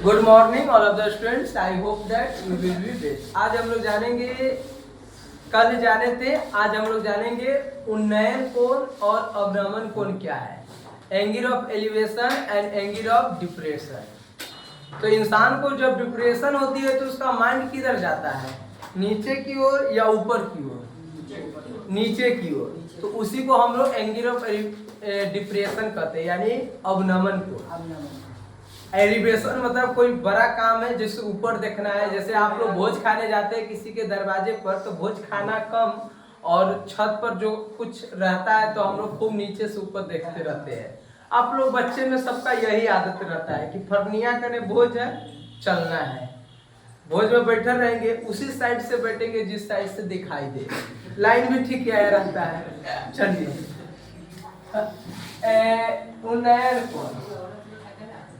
Good morning all of the students, I hope that you will be best. आज हम लोग जानेंगे, कल जाने थे, आज हम लोग जानेंगे उन्नयन कोण और अवनमन कोण क्या है, angle of elevation and angle of depression. तो इंसान को जब डिप्रेशन होती है तो उसका माइंड किधर जाता है, नीचे की ओर या ऊपर की ओर? नीचे की ओर। तो उसी को हम लोग एंगल ऑफ डिप्रेशन कहते हैं, यानी अवनमन को। एलिवेशन मतलब कोई बड़ा काम है जिससे ऊपर देखना है। जैसे आप लोग भोज खाने जाते हैं किसी के दरवाजे पर, तो भोज खाना कम और छत पर जो कुछ रहता है तो हम लोग खूब नीचे से ऊपर देखते रहते हैं। आप लोग बच्चे में सबका यही आदत रहता है कि फरनिया करने भोज है, चलना है, भोज में बैठे रहेंगे, उसी साइड से बैठेंगे जिस साइड से दिखाई दे, लाइन भी ठीक आया रहता है। चलिए, उन्नयन कोण,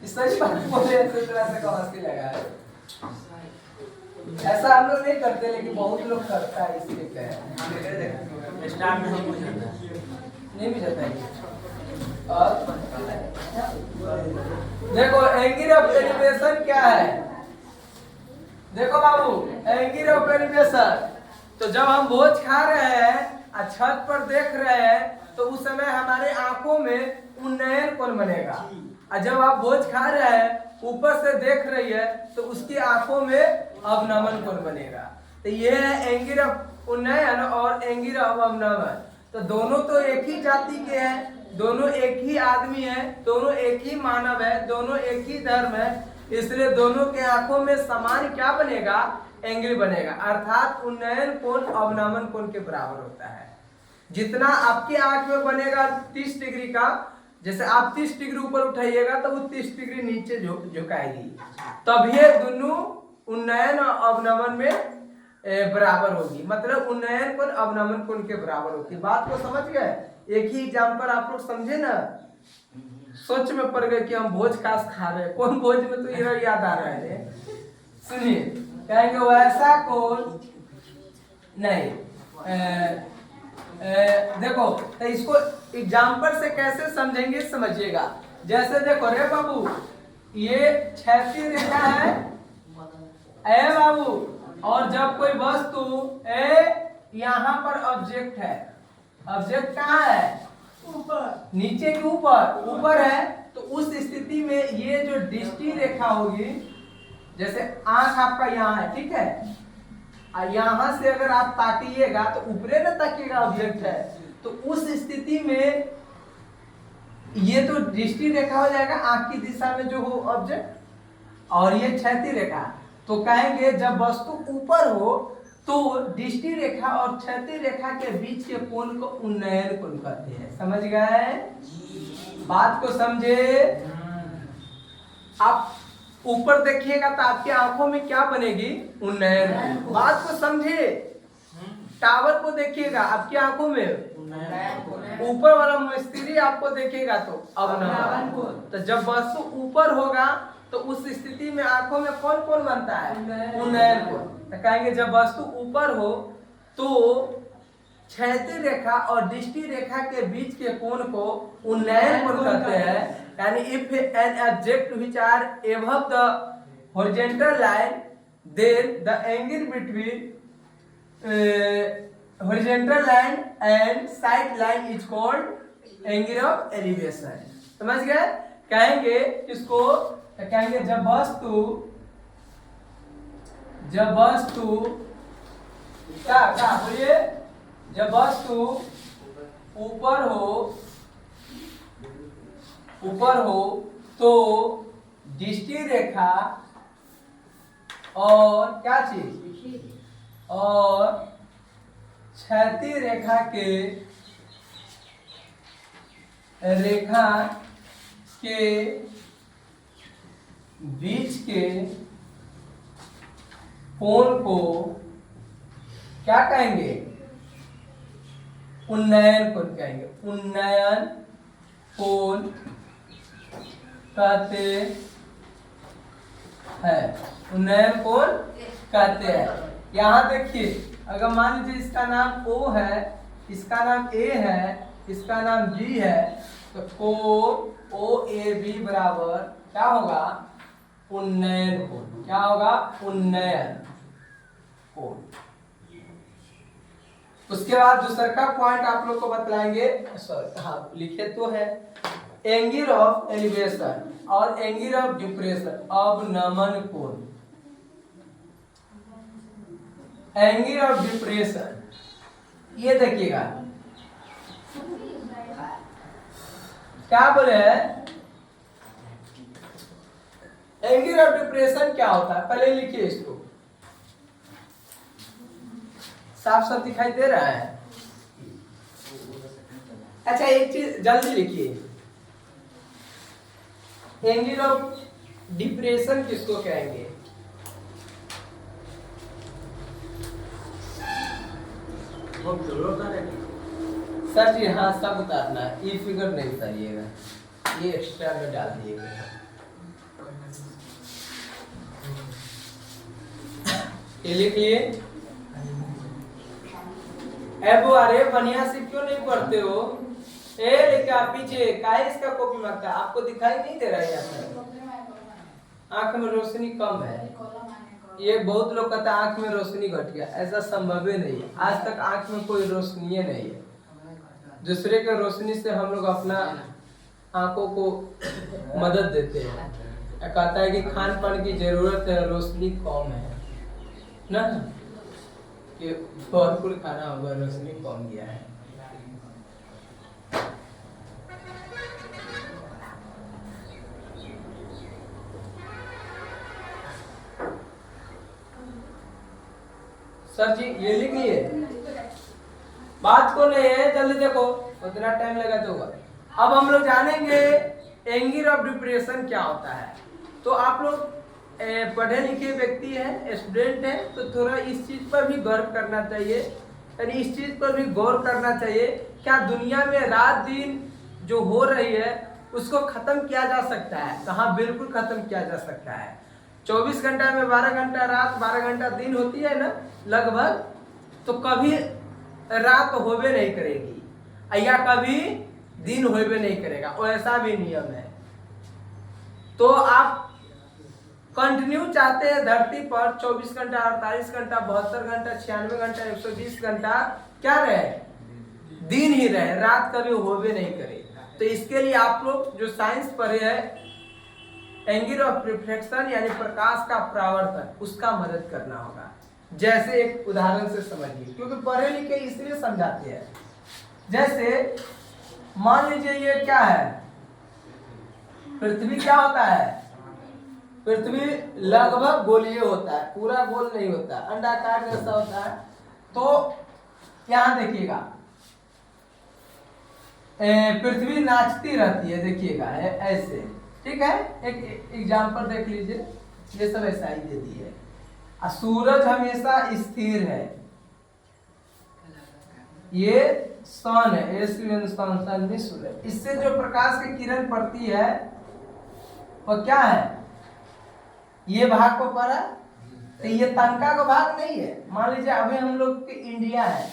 सच बात बोले ऐसे तरह से हंसी लगा है। ऐसा हम लोग नहीं करते, लेकिन बहुत लोग करता है, इसलिए क्या है स्टार्ट में हम नहीं भी जाता है। और देखो एंगल ऑफ एलिवेशन क्या है, देखो बाबू, एंगल ऑफ एलिवेशन। तो जब हम भोज खा रहे हैं, छत पर देख रहे हैं, तो उस समय हमारे आंखों में उन्नयन कोण बनेगा। और जब आप भोज खा रहे हैं, ऊपर से देख रही है, तो उसकी आंखों में अवनमन कोण बनेगा। तो ये है एंगल ऑफ उन्नयन और एंगल ऑफ अवनमन। तो दोनों तो एक ही जाति के हैं, दोनों एक ही आदमी है, दोनों एक ही मानव है, दोनों एक ही धर्म है, इसलिए दोनों के आंखों में समान क्या बनेगा, एंगल बनेगा। अर्थात उन्नयन कोण अवनमन कोण के बराबर होता है। जितना आपकी आंख में बनेगा 30 डिग्री का, जैसे आप 30 डिग्री ऊपर उठाइएगा तो वो 30 डिग्री नीचे झुकाएगी, तब ये दोनों उन्नयन और अवनमन में बराबर होगी। मतलब उन्नयन कोण अवनमन कोण के बराबर होती है। बात को समझ गए? एक ही एग्जाम्पल आप लोग समझे ना, सोच में पड़ गए कि हम भोज खास खा रहे हैं, कौन भोज में तो ये याद आ रहा है। सुनिए, कहेंगे वैसा कोण नहीं। देखो, तो इसको एग्जाम्पल से कैसे समझेंगे समझिएगा। जैसे देखो रे बाबू, ये क्षैतिज रेखा है ए बाबू, और जब कोई वस्तु यहाँ पर ऑब्जेक्ट है, ऑब्जेक्ट कहाँ है, ऊपर, नीचे के ऊपर, ऊपर है, तो उस स्थिति में ये जो दृष्टि रेखा होगी, जैसे आंख आपका यहाँ है, ठीक है, यहाँ से अगर आप ताकिएगा तो ऊपरे ना ताकिएगा, ऑब्जेक्ट है, तो उस स्थिति में ये तो दृष्टि रेखा हो जाएगा आंख की दिशा में जो हो ऑब्जेक्ट, और ये क्षैतिज रेखा। तो कहेंगे जब वस्तु ऊपर हो तो दृष्टि रेखा और क्षैतिज रेखा के बीच के कोण को उन्नयन कोण कहते हैं। समझ गए? बात को समझे? आप ऊपर देखिएगा तो आपकी आंखों में क्या बनेगी, उन्नयन। बात को समझे? टावर को देखिएगा, आपकी आंखों में ऊपर वाला मिस्त्री आपको देखेगा तो अवनमन। तो जब वस्तु ऊपर होगा तो उस स्थिति में आंखों में कौन कौन बनता है, उन्नयन कोण। तो कहेंगे जब वस्तु ऊपर हो तो क्षैतिज रेखा और दृष्टि रेखा के बीच के कोण को उन्नयन कोण कहते हैं। यानी if an object which are above the horizontal line, then the angle between horizontal line and side line is called angle of elevation. समझ गए? कहेंगे इसको, कहेंगे जब वस्तु क्या बोलिए, जब वस्तु ऊपर हो तो दृष्टि रेखा और क्या चीज, और क्षैतिज रेखा के बीच के कोण को क्या कहेंगे, उन्नयन कोण कहेंगे। उन्नयन कोण कहते हैं, उन्नयन कोण कहते हैं। यहाँ देखिए, अगर मान लीजिए इसका नाम O है, इसका नाम A है, इसका नाम B है, तो कोण OAB बराबर क्या होगा? उन्नयन कोण। क्या होगा? उन्नयन कोण। उसके बाद दूसरा का पॉइंट आप लोग को बतलाएंगे, सॉरी हाँ लिखे तो है, एंगल ऑफ एलिवेशन और एंगल ऑफ डिप्रेशन, अवनमन कोण। एंगल ऑफ डिप्रेशन, ये देखिएगा क्या बोले हैं, एंगल ऑफ डिप्रेशन क्या होता है पहले लिखिए इसको, साफ साफ दिखाई दे रहा है। अच्छा एक चीज जल्दी लिखिए, एंगल ऑफ डिप्रेशन किसको कहेंगे? सर जी हाँ सब उतारना है, ये फिगर नहीं उतारिएगा, ये एक्स्ट्रा में डाल दिएगा। ये लिख लिए। वो अरे बढ़िया से क्यों नहीं पढ़ते हो? ए लेके आप पीछे काहे इसका कॉपी मारता है? आपको दिखाई नहीं दे रहा है यहाँ पर? आंख में रोशनी कम है। ये बहुत लोग कहते हैं आंख में रोशनी घट गया, ऐसा संभव ही नहीं है। आज तक आंख में कोई रोशनी नहीं है। दूसरे के रोशनी से हम लोग अपना आंखों को मदद देते हैं। कहता है कि खान पान की जरूरत है, रोशनी कम है ना, कि भरपूर खाना होगा, रोशनी कम गया है। सर जी ये लिख लिए, बात को नहीं है, जल्दी देखो उतना टाइम लगा तो होगा। अब हम लोग जानेंगे एंगल ऑफ डिप्रेशन क्या होता है। तो आप लोग पढ़े लिखे व्यक्ति हैं, स्टूडेंट हैं, तो थोड़ा इस चीज पर भी गौर करना चाहिए, यानी इस चीज पर भी गौर करना चाहिए, क्या दुनिया में रात दिन जो हो रही है उसको खत्म किया जा सकता है? तो हाँ बिल्कुल खत्म किया जा सकता है। 24 घंटा में 12 घंटा रात 12 घंटा दिन होती है ना लगभग, तो कभी रात होवे नहीं करेगी या कभी दिन होवे नहीं करेगा, ऐसा भी नियम है। तो आप कंटिन्यू चाहते हैं धरती पर 24 घंटा 48 घंटा 72 घंटा 96 घंटा 120 घंटा क्या रहे, दिन ही रहे, रात कभी होवे नहीं करे। तो इसके लिए आप लोग जो साइंस पढ़े हैं, एंगल ऑफ रिफ्लेक्शन यानी प्रकाश का परावर्तन, उसका मदद करना होगा। जैसे एक उदाहरण से समझिए, क्योंकि पढ़े लिखे इसलिए समझाते हैं। जैसे मान लीजिए ये क्या है, पृथ्वी क्या होता है? पृथ्वी लगभग गोलीय होता है, पूरा गोल नहीं होता, अंडाकार जैसा होता है। तो यहां देखिएगा पृथ्वी नाचती रहती है, देखिएगा ऐसे, ठीक है। एक एग्जांपल देख लीजिए, ये सब ऐसा ही दे दिए। सूरज हमेशा स्थिर है, ये सन है, सन भी सूरज, इससे जो प्रकाश की किरण पड़ती है वो क्या है, ये भाग को पड़ा, तो ये तनका का भाग नहीं है। मान लीजिए अभी हम लोग के इंडिया है,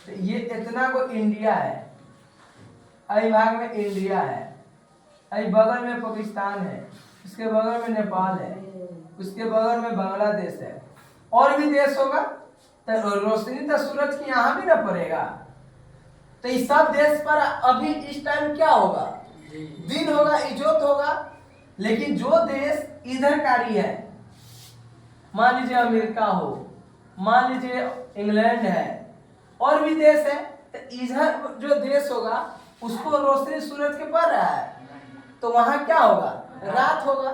तो ये इतना को इंडिया है, अई भाग में इंडिया है, अई बगल में पाकिस्तान है, उसके बगल में नेपाल है, उसके बगल में बांग्लादेश है, और भी देश होगा। तो रोशनी तो सूरज की यहाँ भी ना पड़ेगा, तो इस सब देश पर अभी इस टाइम क्या होगा, दिन होगा, इजोत होगा। लेकिन जो देश इधर कारी है, मान लीजिए अमेरिका हो, मान लीजिए इंग्लैंड है, और भी देश है, तो इधर जो देश होगा उसको रोशनी सूरज के पड़ रहा है, तो वहां क्या होगा, रात होगा।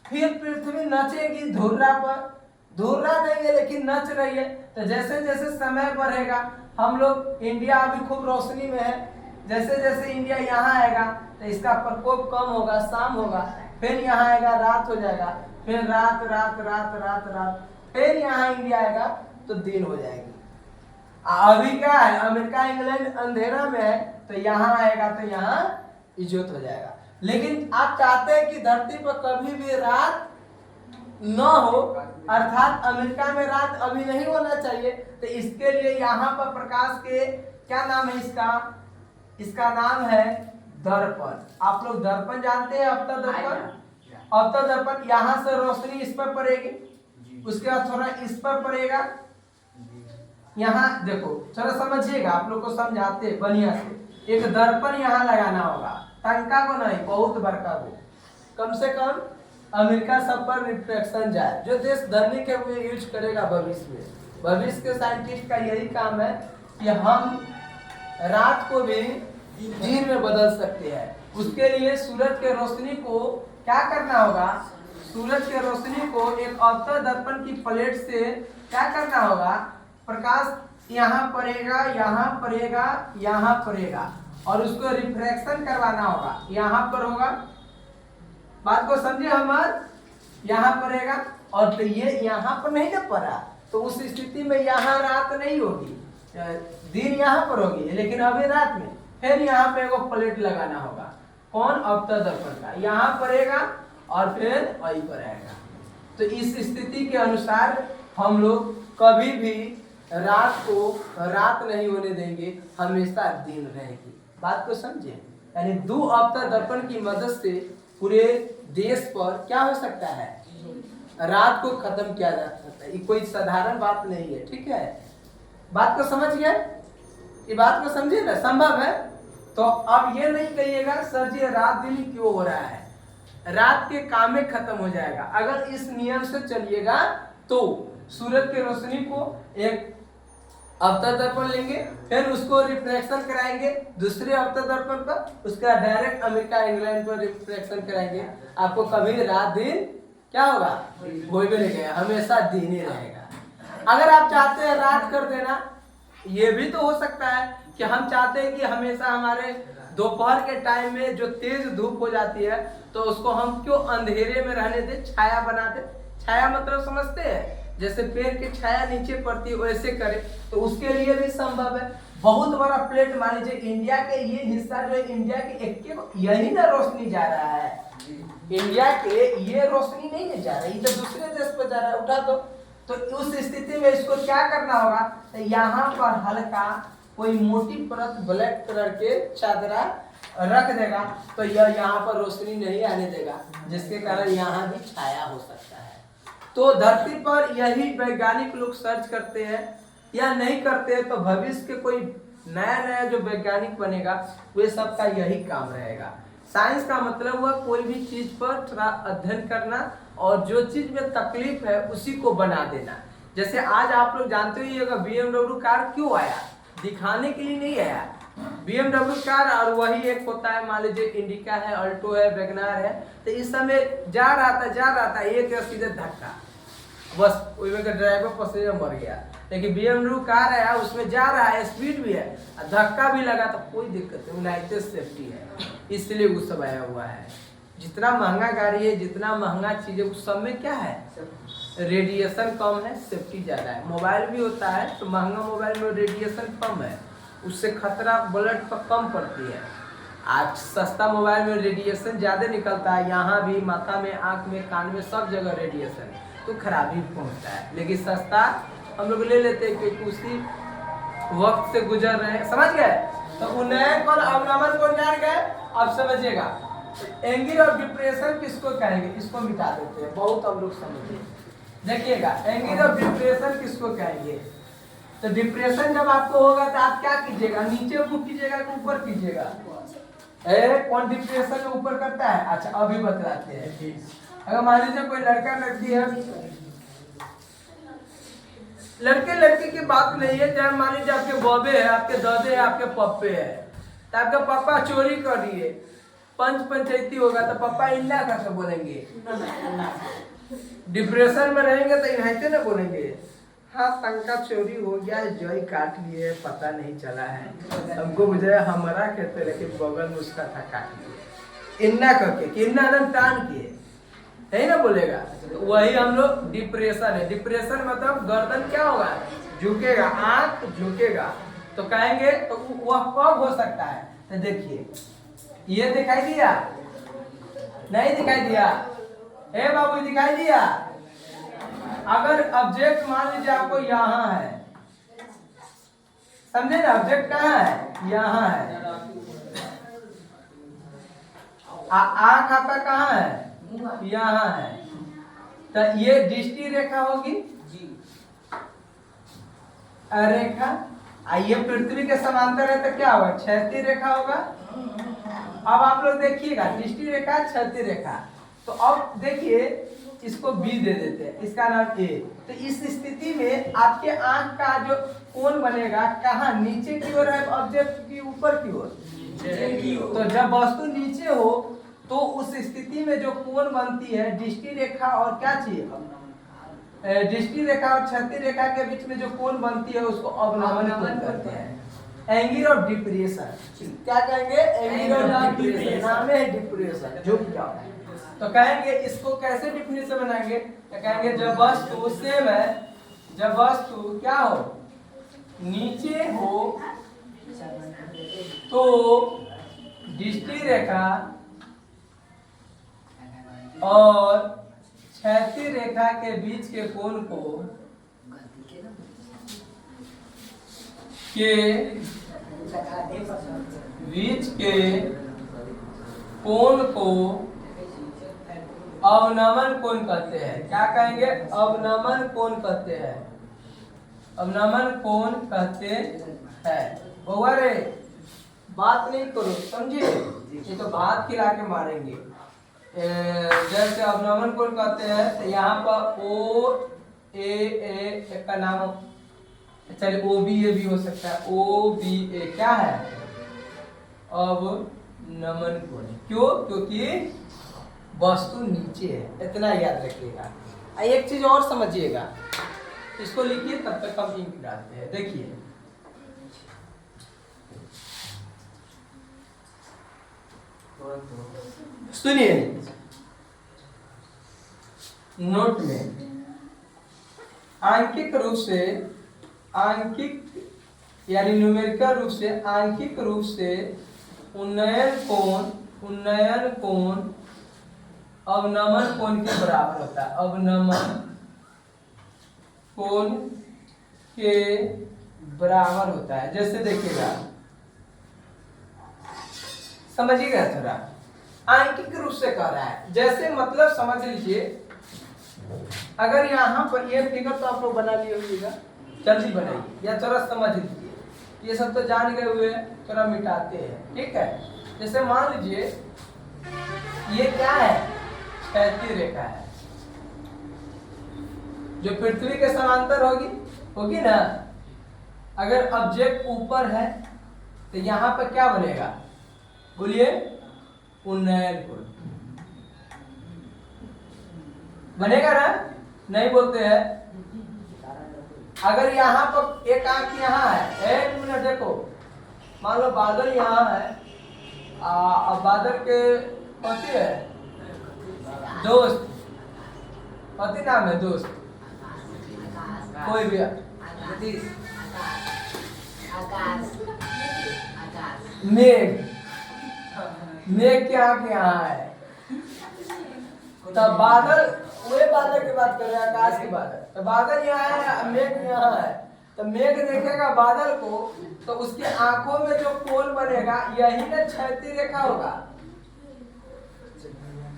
फिर पृथ्वी नचेगी धुर्रा पर, धुर्रा नहीं है लेकिन नच रही है। तो जैसे जैसे समय बढ़ेगा, हम लोग इंडिया अभी खूब रोशनी में है, जैसे जैसे इंडिया यहाँ आएगा तो इसका प्रकोप कम होगा, शाम होगा, फिर यहाँ आएगा रात हो जाएगा, फिर रात रात रात रात रात, फिर यहाँ इंडिया आएगा तो दिन हो जाएगी। अभी क्या है, अमेरिका इंग्लैंड अंधेरा में है, तो यहाँ आएगा तो यहाँ इज्जत हो जाएगा। लेकिन आप चाहते हैं कि धरती पर कभी भी रात न हो, अर्थात अमेरिका में रात अभी नहीं होना चाहिए, तो इसके लिए यहाँ पर प्रकाश के क्या नाम है, इसका नाम है दर्पण। आप लोग दर्पण जानते हैं, अब तक दर्पण अवतल दर्पण, यहाँ से रोशनी इस पर पड़ेगी, उसके बाद थोड़ा इस पर पड़ेगा। यहाँ देखो चलो समझिएगा, आप लोग को समझाते बढ़िया से। एक दर्पण यहाँ लगाना होगा, टंका को नहीं, बहुत बड़का को, कम से कम अमेरिका सब पर रिफ्लेक्शन जाए, जो देश धनी के हुए यूज करेगा भविष्य में। भविष्य के साइंटिस्ट का यही काम है कि हम रात को भी दिन में बदल सकते हैं। उसके लिए सूरज के रोशनी को क्या करना होगा, सूरज के रोशनी को एक अवतल दर्पण की प्लेट से क्या करना होगा, प्रकाश यहाँ पड़ेगा, यहाँ पड़ेगा, यहाँ पड़ेगा, और उसको रिफ्रैक्शन करवाना होगा, यहाँ पर होगा। बात को समझे हमार, यहाँ पड़ेगा, और तो ये यहाँ पर नहीं ना पड़ा, तो उस स्थिति में यहाँ रात नहीं होगी, दिन यहाँ पर होगी, लेकिन अभी रात में। फिर यहाँ पे एगो प्लेट लगाना होगा, कौन, अवतल दर्पण का, यहाँ पड़ेगा और फिर वहीं पर आएगा। तो इस स्थिति के अनुसार हम लोग कभी भी रात को रात नहीं होने देंगे, हमेशा दिन रहेगी। बात को समझे, यानी दो अवतल दर्पण की मदद से पूरे देश पर क्या हो सकता है, रात को खत्म किया जा सकता है। ये कोई साधारण बात नहीं है, ठीक है। बात को समझ गए, ये बात को समझिए ना, संभव है। तो अब ये नहीं कहिएगा सर जी रात दिन क्यों हो रहा है, रात के काम में खत्म हो जाएगा। अगर इस नियम से चलिएगा तो सूरज की रोशनी को एक अवतल दर्पण लेंगे, फिर उसको रिफ्लेक्शन कराएंगे दूसरे अवतल दर्पण पर, उसका डायरेक्ट अमेरिका इंग्लैंड पर रिफ्लेक्शन कराएंगे। आपको कभी रात दिन क्या होगा, कोई भी नहीं गया, हमेशा दिन ही रहेगा। अगर आप चाहते हैं रात कर देना, ये भी तो हो सकता है कि हम चाहते हैं कि हमेशा हमारे दोपहर के टाइम में जो तेज धूप हो जाती है, तो उसको हम क्यों अंधेरे में रहने दें, छाया बना दे। छाया मतलब समझते हैं, जैसे पेड़ की छाया नीचे पड़ती है वैसे करें, तो उसके लिए भी संभव है। बहुत बड़ा प्लेट मान लीजिए, इंडिया के ये हिस्सा जो है, इंडिया के एक यही ना रोशनी जा रहा है, इंडिया के ये रोशनी नहीं जा रही, तो दूसरे देश पर जा रहा है, उठा तो उस स्थिति में इसको क्या करना होगा, तो यहाँ पर हल्का कोई मोटी परत ब्लैक कलर के चादरा रख देगा, तो यह यहाँ पर रोशनी नहीं आने देगा, जिसके कारण यहाँ भी छाया हो सकता है। तो धरती पर यही वैज्ञानिक लोग सर्च करते हैं, या नहीं करते हैं तो भविष्य के कोई नया नया जो वैज्ञानिक बनेगा वे सबका यही काम रहेगा। साइंस का मतलब हुआ कोई भी चीज पर थोड़ा अध्ययन करना, और जो चीज में तकलीफ है उसी को बना देना। जैसे आज आप लोग जानते हो BMW कार क्यों आया, दिखाने के लिए नहीं आया। BMW कार और वही एक होता है, मान लीजिए इंडिका है, अल्टो है, वैगनार है, तो इस समय जा रहा था एक सीधे धक्का, बस उसमें का ड्राइवर पैसेंजर मर गया। लेकिन BMW कार आया, उसमें जा रहा है, स्पीड भी है, धक्का भी लगा तो कोई दिक्कत नहीं, यूनाइटेड सेफ्टी है, इसलिए वो सब आया हुआ है। जितना महंगा गाड़ी है, जितना महंगा चीज है, उस सब में क्या है, रेडिएशन कम है, सेफ्टी ज्यादा है। मोबाइल भी होता है तो महंगा मोबाइल में रेडिएशन कम है, उससे खतरा ब्लड पर कम पड़ती है। आज सस्ता मोबाइल में रेडिएशन ज्यादा निकलता है, यहाँ भी माथा में, आंख में, कान में, सब जगह रेडिएशन, तो खराबी पहुंचता है। लेकिन सस्ता हम लोग ले लेते हैं क्योंकि उसी वक्त से गुजर रहे हैं, समझ गए। तो उन्नयन और अवनमन को जान गए, अब समझिएगा एंगल ऑफ डिप्रेशन किसको कहेंगे, इसको मिटा देते हैं, बहुत हम लोग समझिए। देखिएगा एंगल ऑफ डिप्रेशन किसको कहेंगे, तो डिप्रेशन जब आपको होगा तो आप क्या कीजिएगा, नीचे मुंह कीजिएगा कि ऊपर कीजिएगा, कौन डिप्रेशन में ऊपर करता है। अच्छा अभी बतलाते हैं। अगर मान लीजिए कोई लड़का लड़की है, लड़के लड़की की बात नहीं है, जब मान लीजिए आपके बॉबे है, आपके दादे है, आपके पप्पे है, तो आपके पापा चोरी कर दिए, पंचायती होगा तो पापा इन्ना करके बोलेंगे, डिप्रेशन में रहेंगे तो इन्हाइते ना बोलेंगे, हाँ तंका चोरी हो गया, जोई काट लिए, पता नहीं चला है, हमको मुझे हमारा कहते, लेकिन बगल में उसका था काट लिए, इन्ना करके कि इन्ना एकदम टान किए, है ना बोलेगा। तो वही हम लोग डिप्रेशन है। डिप्रेशन मतलब गर्दन क्या होगा, झुकेगा, आंख झुकेगा, तो कहेंगे तो वह कब हो सकता है, तो देखिए ये दिखाई दिया, नहीं दिखाई दिया, हे बाबू दिखाई दिया। अगर ऑब्जेक्ट मान लीजिए आपको यहाँ है, समझे ना, ऑब्जेक्ट कहाँ है, यहाँ है, आंख आपका कहाँ है, यहाँ है, तो ये दृष्टि रेखा होगी जी। रेखा ये पृथ्वी के समांतर है तो क्या होगा, क्षैतिज रेखा होगा। अब आप लोग देखिएगा दृष्टि रेखा क्षैतिज रेखा, तो अब देखिए इसको बी दे देते हैं, इसका नाम ए। तो इस स्थिति में आपके आंख का जो कोण बनेगा कहाँ, नीचे की ओर है ऑब्जेक्ट की ऊपर की ओर। तो जब वस्तु नीचे हो तो उस स्थिति में जो कोण बनती है दृष्टि रेखा और क्या चाहिए, दृष्टि रेखा और क्षैतिज रेखा के बीच में जो कोण बनती है उसको अवनमन कोण कहते हैं, एंगल ऑफ डिप्रेशन। क्या कहेंगे, एंगल ऑफ डिप्रेशन, नाम है डिप्रेशन, झुक जाओ। तो कहेंगे इसको कैसे डिफिनेशन बनाएंगे, तो कहेंगे जब वस्तु सेम है, जब वस्तु क्या हो, नीचे हो तो दृष्टि रेखा और क्षैतिज रेखा के बीच के कोण को अवनमन कोण कहते हैं। क्या कहेंगे, अवनमन कोण कहते हैं, अवनमन कोण कहते हैं। बहुआ रे बात नहीं करो, समझे, ये तो भात खिला के मारेंगे। जैसे अवनमन कोण कहते हैं तो यहाँ पर ओ ए का नाम, चलिए ओ बी ए भी हो सकता है, ओ बी ए क्या है, अवनमन कोण। क्यों, क्योंकि वस्तु नीचे है, इतना याद रखिएगा। एक चीज और समझिएगा, इसको लिखिए तब तक हम इंक डालते हैं। देखिए सुनिए, नोट में आंकिक रूप से, आंकिक यानी न्यूमेरिकल रूप से, आंकिक रूप से उन्नयन कोण अवनमन कोण के बराबर होता है, अवनमन कोण के बराबर होता है। जैसे देखिएगा, समझिएगा थोड़ा, आंकिक रूप से कह रहा है, जैसे मतलब समझ लीजिए, अगर यहाँ पर ये फिगर तो आप लोग बना लिए होइएगा, जल्दी बनाइए या थोड़ा समझ लीजिए, ये सब तो जान गए हुए, थोड़ा मिटाते हैं, ठीक है। जैसे मान लीजिए ये क्या है, क्षैतिज रेखा है जो पृथ्वी के समांतर होगी ना। अगर ऑब्जेक्ट ऊपर है तो यहाँ पर क्या बनेगा, बोलिए, उन्नयन कोण बनेगा ना, नहीं बोलते हैं। अगर यहाँ पर एक आंख यहाँ है, एक मिनट देखो, मान लो बादल यहाँ है, अब बादल के पति है दोस्त, पति नाम है दोस्त, कोई भी मेघ, मेघ की आंख यहाँ है, तब बादल, वही बादल की बात कर रहे हैं, आकाश की बादल, तो बादल यहाँ है, मेघ यहाँ है, तो मेघ देखेगा बादल को, तो उसकी आंखों में जो कोण बनेगा यही ना क्षैतिज रेखा होगा,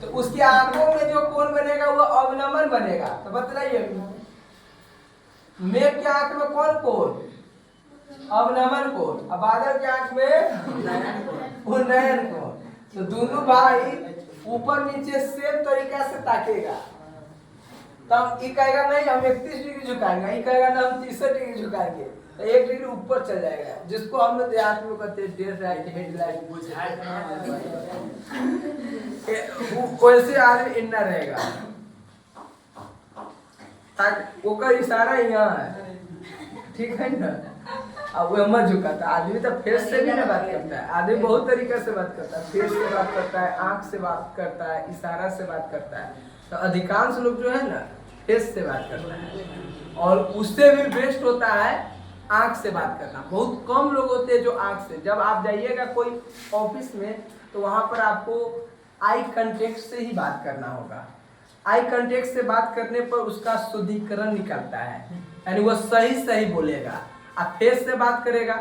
तो उसकी आंखों में जो कोण बनेगा वो अवनमन बनेगा। तो बतलाइए, मेघ की आंख में कौन कोण, अवनमन कोण, अब बादल की आंख में उन्नयन कोण। तो दोनों भाई ऊपर नीचे सेम तरीका से ताकेगा, तब ये कहेगा नहीं हम 31 डिग्री झुकाएंगे, ये कहेगा ना हम 63 डिग्री झुकाएंगे, तो 1 डिग्री ऊपर चल जाएगा, जिसको हम लोग देहात में कहते हैं डेड राइट हेडलाइट, वैसे आदमी इन्ना रहेगा, वो का इशारा यहाँ है, ठीक है ना। अब वो मत झुकाता, आदमी तो फेस से भी ना बात करता है, आदमी बहुत तरीके से बात करता है, फेस से बात करता है, आंख से बात करता है, इशारा से बात करता है, तो अधिकांश लोग जो है ना फेस से बात करता है, और उससे भी बेस्ट होता है आंख से बात करना। बहुत कम लोग होते हैं जो आंख से, जब आप जाइएगा कोई ऑफिस में तो वहां पर आपको आई कांटेक्ट से ही बात करना होगा, आई कांटेक्ट से बात करने पर उसका शुद्धिकरण निकलता है, यानी वो सही बोलेगा। आप फेस से बात करेगा,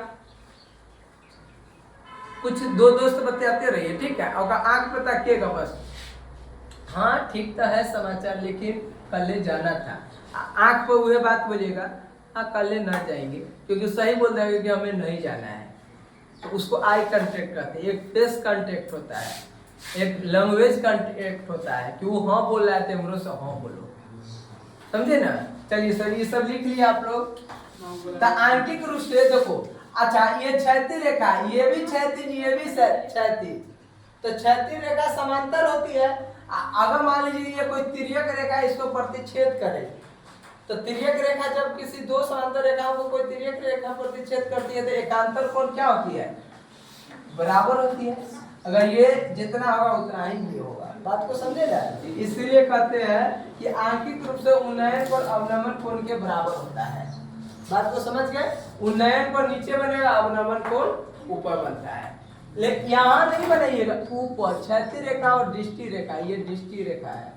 कुछ दो दोस्त बतियाते रहिए, ठीक है, और आंख पे ताकिएगा बस, हाँ ठीक तो है समाचार, लेकिन कल जाना था। आंख पे वह बात बोलिएगा, हाँ कल ना जाएंगे, क्योंकि सही बोल देगा कि हमें नहीं जाना है। तो उसको आई कांटेक्ट कहते हैं, एक फेस कांटेक्ट होता है, एक लैंग्वेज कांटेक्ट होता है कि वो हाँ बोल रहा है तो हमरो से हाँ बोलो, समझे ना। चलिए सर ये सब लिख लिया आप लोग। तो आंकिक रूप से देखो, अच्छा ये क्षैतिज रेखा, ये भी क्षैतिज, ये भी क्षैतिज, तो क्षैतिज रेखा समांतर होती है। अगर मान लीजिए ये कोई तिर्यक रेखा इसको प्रतिच्छेद करे, तो तिर्यक रेखा जब किसी दो समांतर रेखाओं को कोई तिर्यक रेखा प्रतिच्छेद करती है तो एकांतर कोण क्या होती है, बराबर होती है। अगर ये जितना होगा उतना ही ये होगा, बात को समझे ना। इसलिए कहते हैं कि आंकिक रूप से उन्नयन और अवनमन कोण के बराबर होता है। बात को समझ गए। उन्नयन कोण नीचे बनेगा, अवनमन कोण ऊपर बनता है। लेकिन यहाँ नहीं बनाइएगा, ऊपर क्षैतिज रेखा और दृष्टि रेखा, ये दृष्टि रेखा है।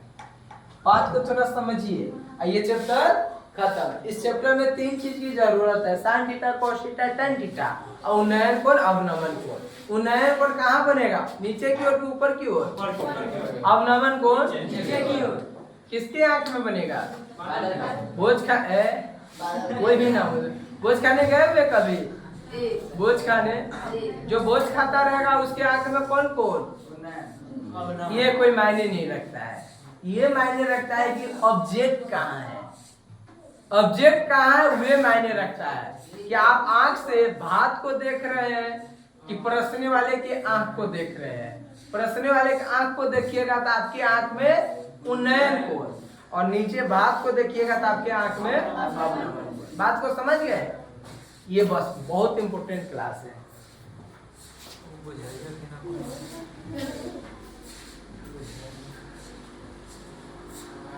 बात को थोड़ा समझिए। ये चैप्टर खत्म। इस चैप्टर में 3 चीज की जरूरत है, sine theta, cos theta, tan theta, और उन्नयन कोण, अवनमन कोण। उन्नयन कोण कहाँ बनेगा, नीचे की ओर कि ऊपर की ओर, अवनमन कोण नीचे की ओर। किसके आंख में बनेगा, भोज खा कोई भी ना बोले, भोज खाने गए हुए कभी, भोज खाने, जो भोज खाता रहेगा उसके आंख में कौन कौन, ये कोई मायने नहीं रखता है। ये मायने रखता है कि ऑब्जेक्ट कहाँ है, ऑब्जेक्ट कहाँ है वे मायने रखता है। कि आप आंख से भात को देख रहे हैं कि परसने वाले की आंख को देख रहे हैं। परसने वाले की आंख को देखिएगा तो आपकी आंख में उन्नयन कोण, और नीचे भात को देखिएगा तो आपके आंख में अवनमन कोण। बात को समझ गए। ये बस बहुत इंपॉर्टेंट क्लास है।